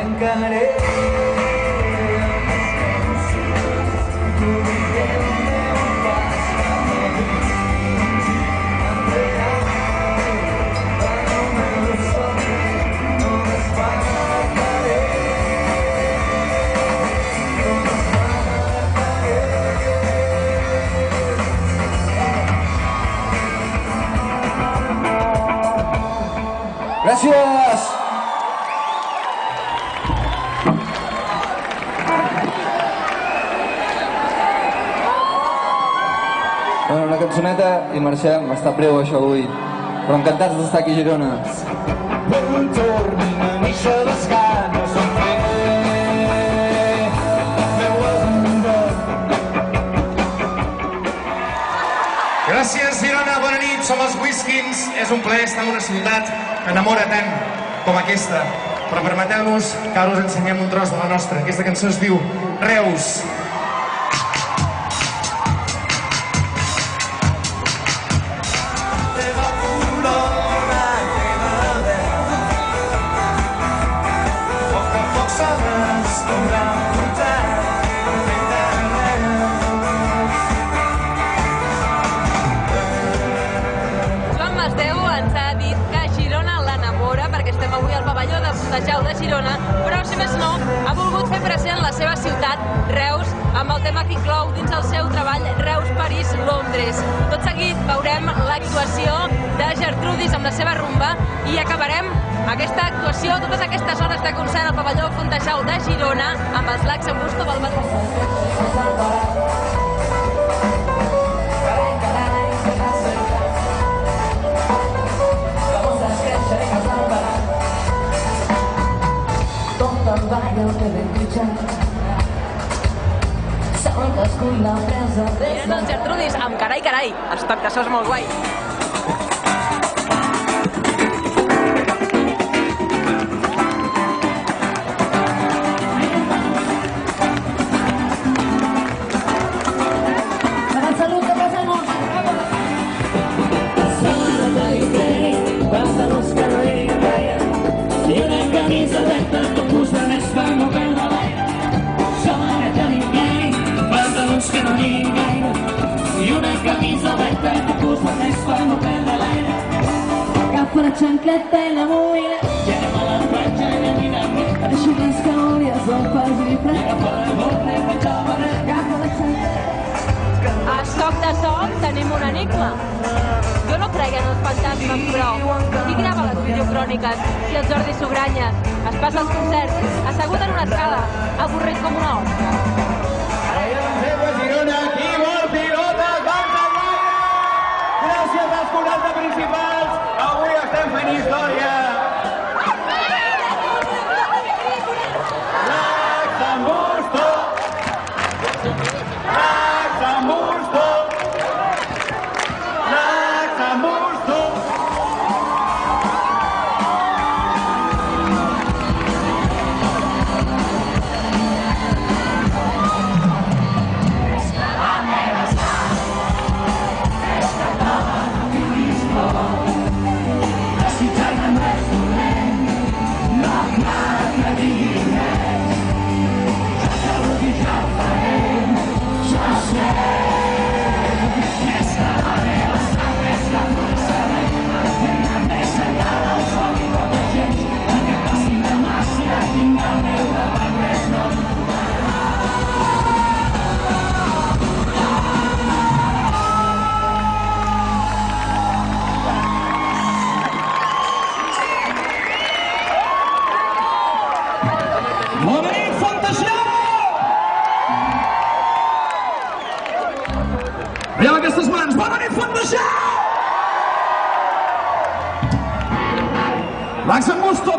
trencaré. Gràcies! Bueno, una cançoneta i marxem. Està breu això avui, però encantats d'estar aquí a Girona. Tornin a néixer les ganes en fer. Gràcies, Girona, bona nit, som els Whiskins. És un plaer estar en una ciutat que enamora tant com aquesta. Però permeteu-nos que ara us ensenyem un tros de la nostra. Aquesta cançó es diu Reus. Jau de Girona, però si més no, ha volgut fer present la seva ciutat, Reus, amb el tema que inclou dins el seu treball Reus, París, Londres. Tot seguit veurem l'actuació de Gertrudis amb la seva rumba i acabarem aquesta actuació, totes aquestes hores de concert al pavelló Fontejau de Girona amb els Lacs en Busto del Badalona. Eren els Gertrudis amb Carai Carai. Això és molt guai. Agafa la xancleta i la moïna i anem a la platja i anem a mirar així les calòries del pas i fred. Agafa la borra i faig el barret. Agafa la xancleta. A Soc de Soc tenim un enigma. Jo no crec en els fantasmes, però qui grava les videocròniques si el Jordi Sugranya es passa els concerts assegut en una escala, avorrit com una ostra? Girona, qui vol pilotes? Vans al l'aire! Gràcies als 40 principals! Avui estem fent història! Lacs en Busto! Lacs en Busto! Lacs en Busto! Veieu aquestes mans? Bona nit, Fontejau! Lacs en Busto,